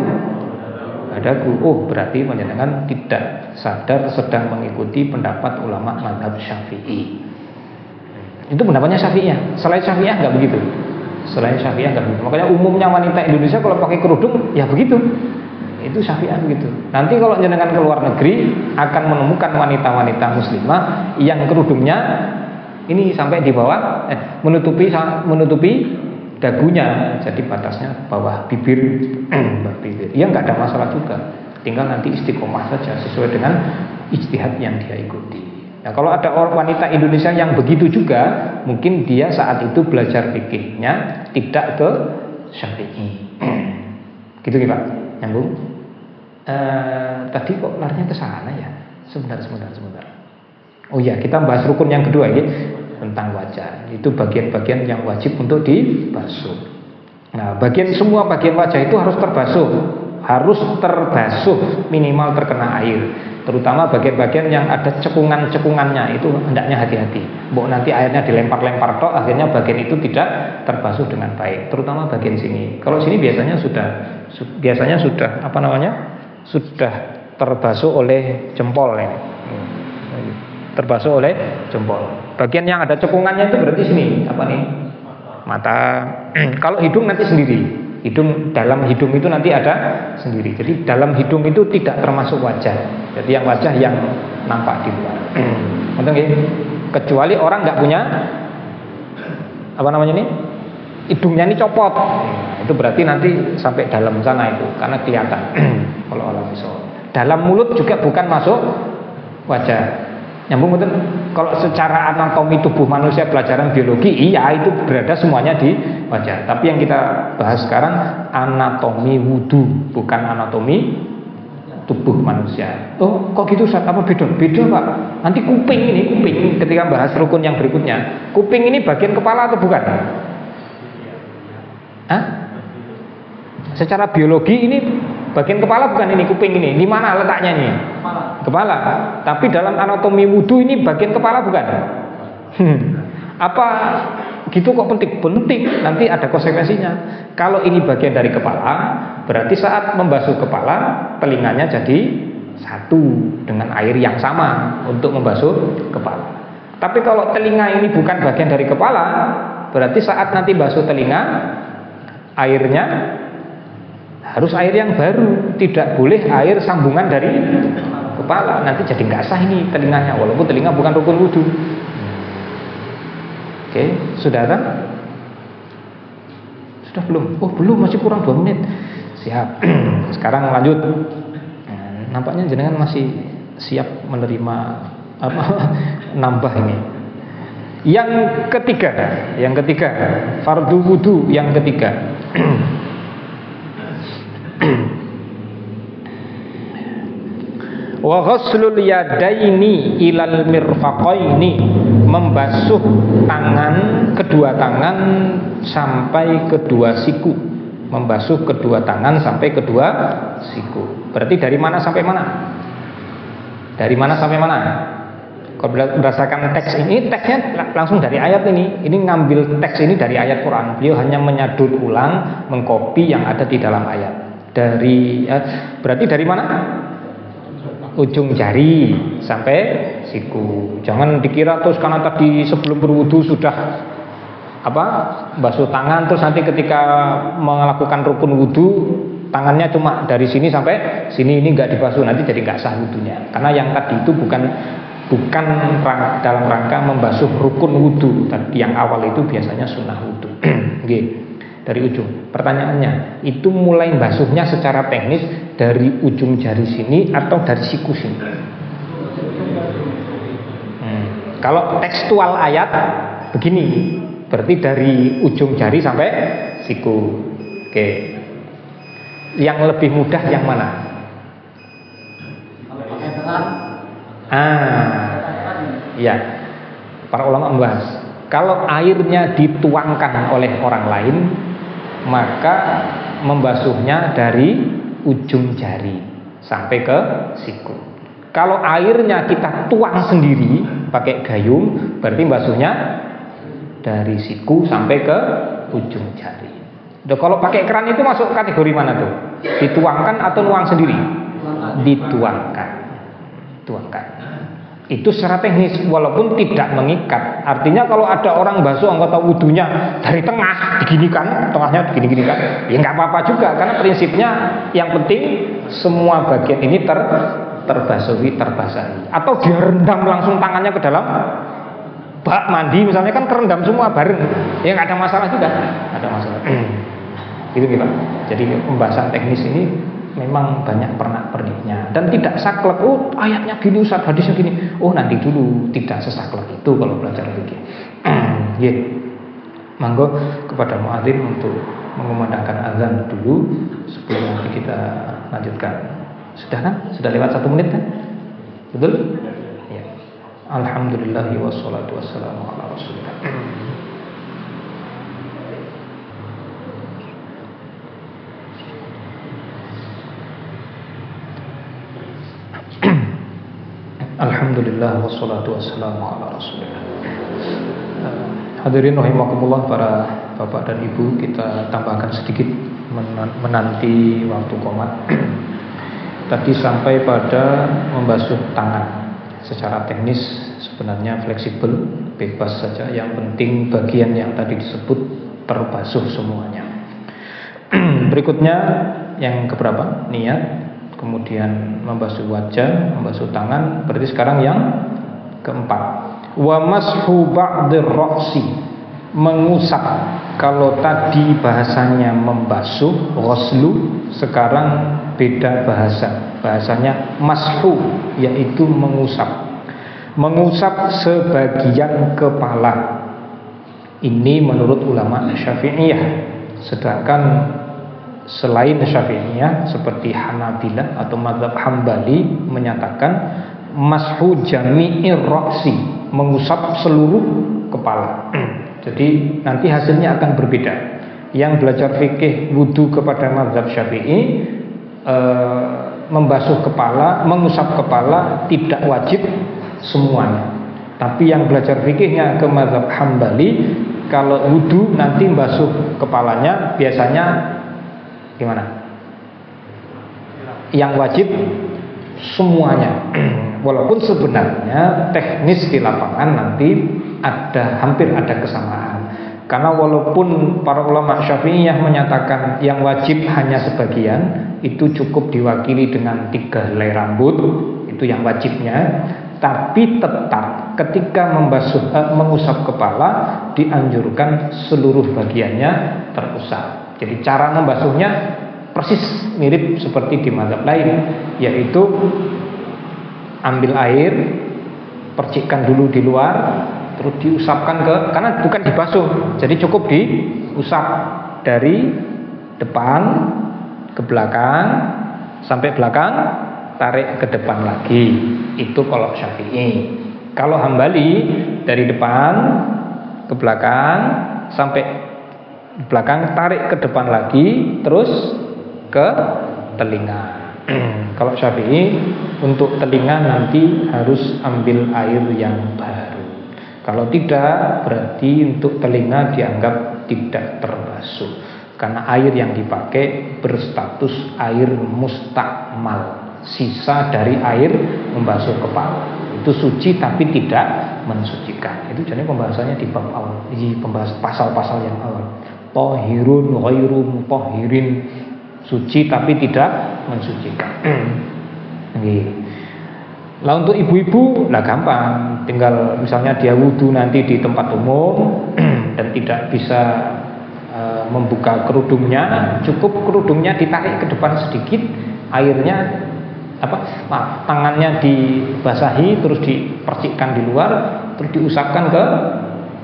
Dagu. Oh, berarti panjenengan tidak sadar sedang mengikuti pendapat ulama mazhab Syafi'i. Itu pendapatnya Syafi'iyah. Selain Syafi'iyah nggak begitu. Selain Syafi'iyah nggak begitu. Makanya umumnya wanita Indonesia kalau pakai kerudung ya begitu. Itu Syafi'iyah begitu. Nanti kalau jenengan ke luar negeri akan menemukan wanita-wanita muslimah yang kerudungnya ini sampai di bawah, menutupi dagunya, jadi batasnya bawah bibir, bibir. Ya nggak ada masalah juga. Tinggal nanti istiqomah saja sesuai dengan ijtihad yang dia ikuti. Nah, kalau ada wanita Indonesia yang begitu juga, mungkin dia saat itu belajar fikihnya tidak ke Syafi'i. Gitu nih Pak, nyambung. Tadi kok larinya ke sana ya? Sebentar. Oh iya, kita bahas rukun yang kedua ini tentang wajah. Itu bagian-bagian yang wajib untuk dibasuh. Nah, semua bagian wajah itu harus terbasuh minimal terkena air. Terutama bagian-bagian yang ada cekungan-cekungannya itu hendaknya hati-hati. Mbok nanti airnya dilempar-lempar tok, akhirnya bagian itu tidak terbasuh dengan baik. Terutama bagian sini. Kalau sini biasanya sudah apa namanya? Sudah terbasuh oleh jempol ini. Terbasuh oleh jempol. Bagian yang ada cekungannya itu berarti sini apa nih? Mata. Kalau hidung nanti sendiri. Dalam hidung itu nanti ada sendiri. Jadi dalam hidung itu tidak termasuk wajah. Jadi yang wajah yang nampak di luar. Kecuali orang nggak punya apa namanya nih? Hidungnya ini copot. Itu berarti nanti sampai dalam sana itu karena kelihatan. Kalau orang bisa. Dalam mulut juga bukan masuk wajah. Nyambung betul. Kalau secara anatomi tubuh manusia pelajaran biologi, iya itu berada semuanya di wajah. Tapi yang kita bahas sekarang anatomi wudu, bukan anatomi tubuh manusia. Oh, kok gitu Ustaz? Apa beda? Beda Pak. Nanti kuping ketika bahas rukun yang berikutnya. Kuping ini bagian kepala atau bukan? Hah? Secara biologi ini bagian kepala bukan ini kuping ini. Di mana letaknya ini? Kepala. Tapi dalam anatomi wudu ini bagian kepala bukan? Apa gitu kok penting? Penting. Nanti ada konsekuensinya. Kalau ini bagian dari kepala, berarti saat membasuh kepala, telinganya jadi satu dengan air yang sama untuk membasuh kepala. Tapi kalau telinga ini bukan bagian dari kepala, berarti saat nanti basuh telinga, airnya harus air yang baru, tidak boleh air sambungan dari kepala. Nanti jadi nggak sah ini telinganya, walaupun telinga bukan rukun wudu. Oke, sudah kan? Sudah belum? Oh belum, masih kurang 2 menit. Siap. Sekarang lanjut. Nampaknya jenengan masih siap menerima apa? Nambah ini. Yang ketiga, fardu wudu yang ketiga. Wa ghuslul yadaini ilal mirfaqaini, membasuh kedua tangan sampai kedua siku. Membasuh kedua tangan sampai kedua siku. Berarti dari mana sampai mana? Dari mana sampai mana? Kalau berdasarkan teks ini, teksnya langsung dari ayat ini. Ini ngambil teks ini dari ayat Quran. Beliau hanya menyadur ulang, mengkopi yang ada di dalam ayat. Berarti dari mana? Ujung jari sampai siku. Jangan dikira terus karena tadi sebelum berwudu sudah basuh tangan, terus nanti ketika melakukan rukun wudu tangannya cuma dari sini sampai sini, ini nggak dibasuh, nanti jadi nggak sah wudunya. Karena yang tadi itu bukan dalam rangka membasuh rukun wudu. Yang awal itu biasanya sunnah wudu. Dari ujung. Pertanyaannya, itu mulai basuhnya secara teknis dari ujung jari sini atau dari siku sini? Kalau tekstual ayat begini, berarti dari ujung jari sampai siku. Oke. Yang lebih mudah yang mana? Iya. Para ulama membahas, kalau airnya dituangkan oleh orang lain, maka membasuhnya dari ujung jari sampai ke siku. Kalau airnya kita tuang sendiri pakai gayung, berarti basuhnya dari siku sampai ke ujung jari. Kalau pakai keran itu masuk kategori mana tuh? Dituangkan atau nuang sendiri? Dituangkan. Tuangkan. Itu secara teknis walaupun tidak mengikat. Artinya kalau ada orang basuh anggota wudunya dari tengah diginikan, tengahnya digini-ginikan, ya nggak apa-apa juga karena prinsipnya yang penting semua bagian ini terbasahi. Atau dia rendam langsung tangannya ke dalam bak mandi misalnya, kan kerendam semua bareng, ya nggak ada masalah juga. Ada masalah. Gitu Pak. Jadi pembahasan teknis ini memang banyak pernak-perniknya dan tidak saklek. Oh ayatnya gini Ustaz, hadisnya gini. Oh nanti dulu, tidak sesaklek itu kalau belajar fikih. Ya, monggo kepada muadzin untuk mengumandangkan azan dulu sebelum nanti kita lanjutkan. Sudah kan? Sudah lewat 1 menit kan? Betul? Ya. Alhamdulillah wassalatu wassalamu ala rasulillah. Alhamdulillah wassalatu wassalamu ala rasulillah. Hadirin rahimakumullah, para bapak dan ibu, kita tambahkan sedikit menanti waktu qomat. Tadi sampai pada membasuh tangan. Secara teknis sebenarnya fleksibel, bebas saja. Yang penting bagian yang tadi disebut terbasuh semuanya. Berikutnya yang keberapa? Niat. Kemudian membasuh wajah, membasuh tangan. Berarti sekarang yang keempat. Wa mashu ba'dir ra'si, mengusap. Kalau tadi bahasanya membasuh, ghuslu, sekarang beda bahasa. Bahasanya mashu, yaitu mengusap. Mengusap sebagian kepala. Ini menurut ulama Syafi'iyah. Sedangkan selain Syafi'iyah seperti Hanabilah atau mazhab Hambali menyatakan mashu jami'ir ra'si, mengusap seluruh kepala. Jadi nanti hasilnya akan berbeda. Yang belajar fikih wudu kepada mazhab Syafi'i, membasuh kepala, mengusap kepala tidak wajib semuanya. Tapi yang belajar fikihnya ke mazhab Hambali, kalau wudu nanti membasuh kepalanya biasanya gimana? Yang wajib semuanya. Walaupun sebenarnya teknis di lapangan nanti hampir ada kesamaan. Karena walaupun para ulama Syafi'iyah menyatakan yang wajib hanya sebagian, itu cukup diwakili dengan 3 helai rambut, itu yang wajibnya. Tapi tetap ketika mengusap kepala dianjurkan seluruh bagiannya terusap. Jadi cara membasuhnya persis mirip seperti di mazhab lain, yaitu ambil air, percikkan dulu di luar, terus diusapkan karena bukan dibasuh, jadi cukup diusap dari depan ke belakang sampai belakang, tarik ke depan lagi. Itu kalau Syafi'i. Kalau Hambali dari depan ke belakang sampai belakang, tarik ke depan lagi, terus ke telinga. Kalau Syafi'i untuk telinga nanti harus ambil air yang baru. Kalau tidak, berarti untuk telinga dianggap tidak terbasuh, karena air yang dipakai berstatus air mustakmal, sisa dari air membasuh kepala. Itu suci tapi tidak mensucikan. Itu jadi pembahasannya di bab awal, di pembahas pasal-pasal yang awal. Tahirun ghairu mutahhirin, suci tapi tidak mensucikan. Lah untuk ibu-ibu lah gampang, tinggal misalnya dia wudu nanti di tempat umum dan tidak bisa membuka kerudungnya, cukup kerudungnya ditarik ke depan sedikit, airnya tangannya dibasahi, terus dipercikkan di luar, terus diusapkan ke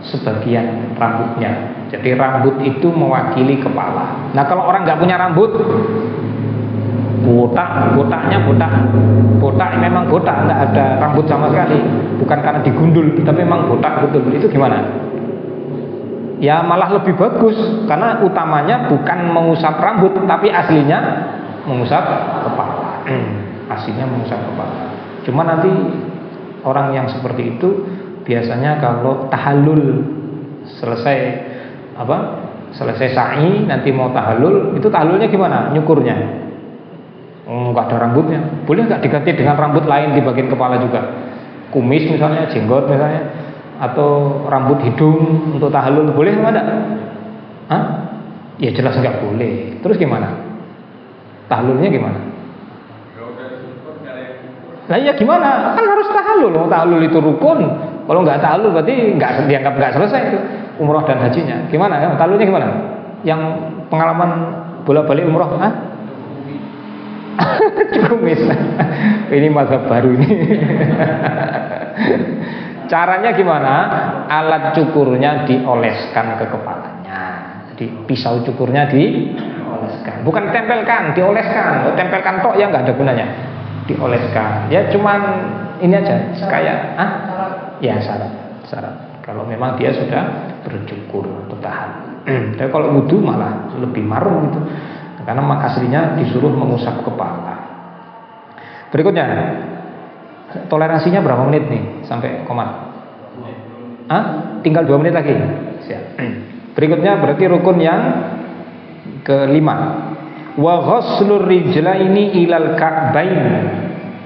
sebagian rambutnya. Jadi rambut itu mewakili kepala. Nah kalau orang nggak punya rambut, botaknya memang botak, nggak ada rambut sama sekali, bukan karena digundul, tapi memang botak betul. Itu gimana? ya malah lebih bagus karena utamanya bukan mengusap rambut tapi aslinya mengusap kepala. Aslinya mengusap kepala. Cuma nanti orang yang seperti itu biasanya kalau tahallul selesai sa'i nanti mau tahallul, itu tahallulnya gimana? Nyukurnya enggak ada rambutnya. Boleh enggak diganti dengan rambut lain di bagian kepala juga? Kumis misalnya, jenggot misalnya, atau rambut hidung untuk tahallul boleh enggak? Hah? Ya jelas enggak boleh. Terus gimana? Tahallulnya gimana? Lah ya gimana? Kan harus tahallul. Tahallul itu rukun. Kalau enggak tahallul berarti enggak dianggap enggak selesai itu umroh dan hajinya. Gimana? Tahallulnya gimana? Yang pengalaman bolak-balik umroh, Kumis. Ini mazhab baru ini. Caranya gimana? Alat cukurnya dioleskan ke kepalanya. Jadi pisau cukurnya dioleskan. Bukan tempelkan, dioleskan. Tempelkan tok ya nggak ada gunanya. Dioleskan. Ya cuman ini aja kayak ya syarat. Kalau memang dia sudah bercukur atau tahan. Tapi kalau wudu malah lebih marung gitu. Karena aslinya disuruh mengusap kepala. Berikutnya, toleransinya berapa menit nih sampai komat? Tinggal 2 menit lagi. Siap. Berikutnya berarti rukun yang kelima. Wa ghaslur rijlaini ilal ka'bain.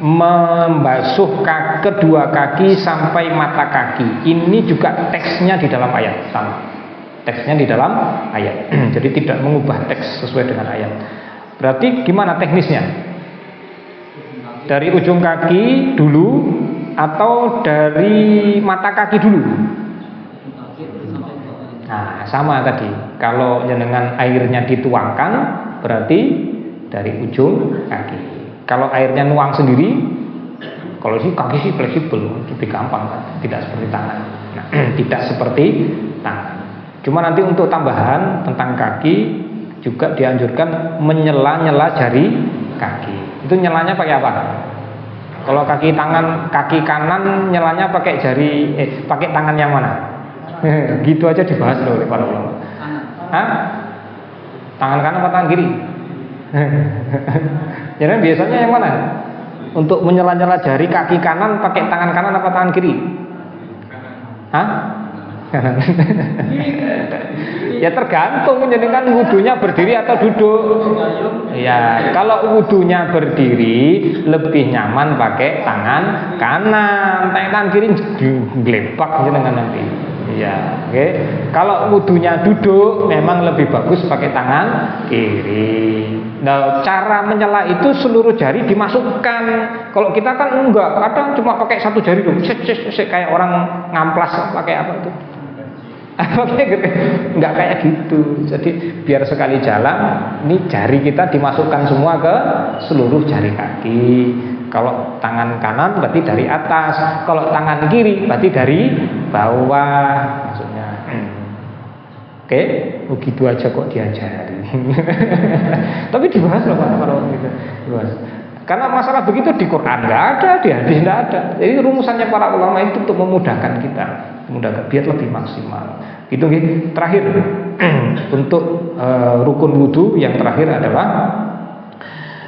Membasuh kedua kaki sampai mata kaki. Ini juga teksnya di dalam ayat sama. Teksnya di dalam ayat. Jadi tidak mengubah teks sesuai dengan ayat. Berarti gimana teknisnya? Dari ujung kaki dulu atau dari mata kaki dulu? Nah, sama tadi. Kalau jenengan airnya dituangkan berarti dari ujung kaki. Kalau airnya nuang sendiri, kalau sih kaki sih fleksibel, lebih gampang kan? Tidak seperti tangan. Nah, tidak seperti tangan. Cuma nanti untuk tambahan tentang kaki juga dianjurkan menyela-nyela jari kaki. Itu nyelanya pakai apa? Kalau kaki kanan nyelanya pakai pakai tangan yang mana? Gitu aja dibahas oleh para ulama. Tangan kanan atau tangan kiri? Jadi biasanya yang mana? Untuk menyela-nyela jari kaki kanan pakai tangan kanan atau tangan kiri? Ya tergantung jenengan wudunya berdiri atau duduk. Ya, kalau wudunya berdiri lebih nyaman pakai tangan kanan, tangan kiri glepak jenengan nanti. Ya, oke. Kalau wudunya duduk memang lebih bagus pakai tangan kiri. Nah, cara menyela itu seluruh jari dimasukkan. Kalau kita kan enggak, kadang cuma pakai satu jari dong. Kayak orang ngamplas pakai apa itu? Enggak kayak gitu. Jadi biar sekali jalan, ini jari kita dimasukkan semua ke seluruh jari kaki. Kalau tangan kanan berarti dari atas, kalau tangan kiri berarti dari bawah maksudnya. Oke, begitu aja kok diajari. Tapi dibahas loh kalau gitu. Dibahas. Karena masalah begitu di Quran nggak ada, di hadis nggak ada. Jadi rumusannya para ulama itu untuk memudahkan kita, biar lebih maksimal. Gitu. Terakhir untuk rukun wudu yang terakhir adalah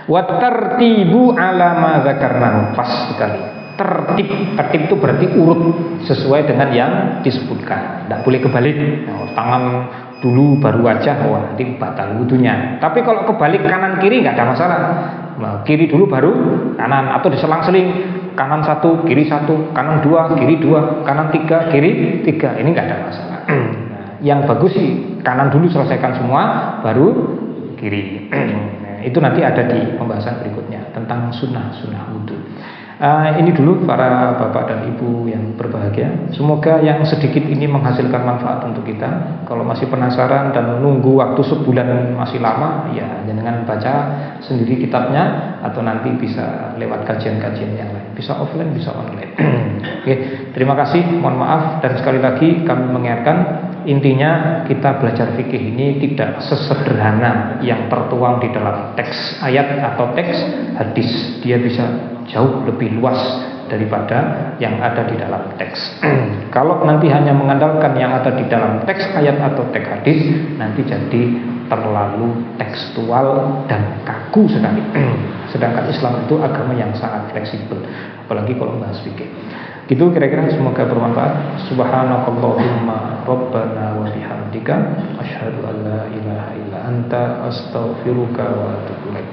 watartibu ala ma dzakarna. Pas sekali. Tertib itu berarti urut sesuai dengan yang disebutkan. Tidak boleh kebalik. Tangan dulu baru wajah, nanti batal wudunya. Tapi kalau kebalik kanan kiri nggak ada masalah. Kiri dulu baru kanan, atau diselang-seling, kanan 1 kiri 1, kanan 2 kiri 2, kanan 3 kiri 3. Ini nggak ada masalah. Yang bagus sih kanan dulu selesaikan semua baru kiri. Itu nanti ada di pembahasan berikutnya tentang sunnah wudu. Ini dulu para bapak dan ibu yang berbahagia. Semoga yang sedikit ini menghasilkan manfaat untuk kita. Kalau masih penasaran dan menunggu waktu sebulan masih lama, ya jangan baca sendiri kitabnya, atau nanti bisa lewat kajian-kajian yang lain. Bisa offline, bisa online. Oke, terima kasih. Mohon maaf, dan sekali lagi kami mengingatkan, intinya kita belajar fikih ini tidak sesederhana yang tertuang di dalam teks ayat atau teks hadis. Dia bisa jauh lebih luas daripada yang ada di dalam teks. Kalau nanti hanya mengandalkan yang ada di dalam teks ayat atau teks hadis, nanti jadi terlalu tekstual dan kaku sekali. Sedangkan Islam itu agama yang sangat fleksibel, apalagi kalau bahas fikih. Gitu kira-kira, semoga bermanfaat. Subhanakallahumma rabbana wa bihamdika asyhadu an la ilaha illa anta astaghfiruka wa atubu ilaik.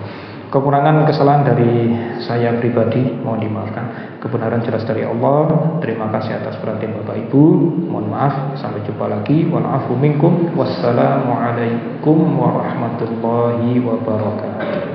Kekurangan kesalahan dari saya pribadi mohon dimaafkan. Kebenaran jelas dari Allah. Terima kasih atas perhatian Bapak Ibu. Mohon maaf, sampai jumpa lagi. Wal afu minkum. Wassalamualaikum warahmatullahi wabarakatuh.